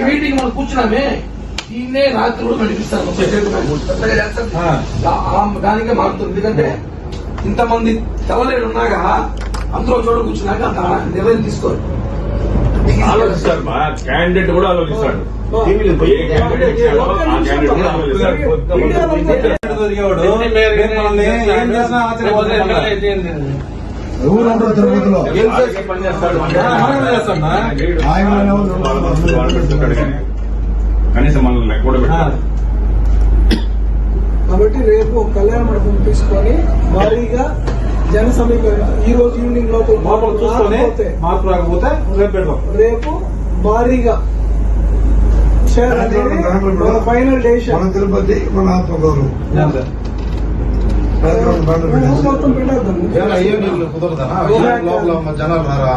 Meeting మనం కూర్చున్నామే దీన్నే రాత్రి కూడా నడిపిస్తాను దానికే మారుతుంది. ఎందుకంటే ఇంతమంది తెల్లలేడు ఉన్నాగా అందరూ చోట కూర్చున్నాక నిర్ణయం తీసుకోవాలి. ఆలోచిస్తారు క్యాండిడేట్ కూడా ఆలోచిస్తాడు. కనీసం మనల్ని లెక్క కూడా పెట్టాలి. కాబట్టి రేపు కళ్యాణ మండపం తీసుకొని భారీగా జన సమీకరణ ఈ రోజు ఈవినింగ్ లోపల చూసుకొని మార్పు రాకపోతే రేపు భారీగా మన ఫైనల్ డెసిషన్ మన తిరుపతి మన ఆత్మగౌరవం మొత్తం పెట్టేద్దాం. కుదరదా లోపల జనాలు రారా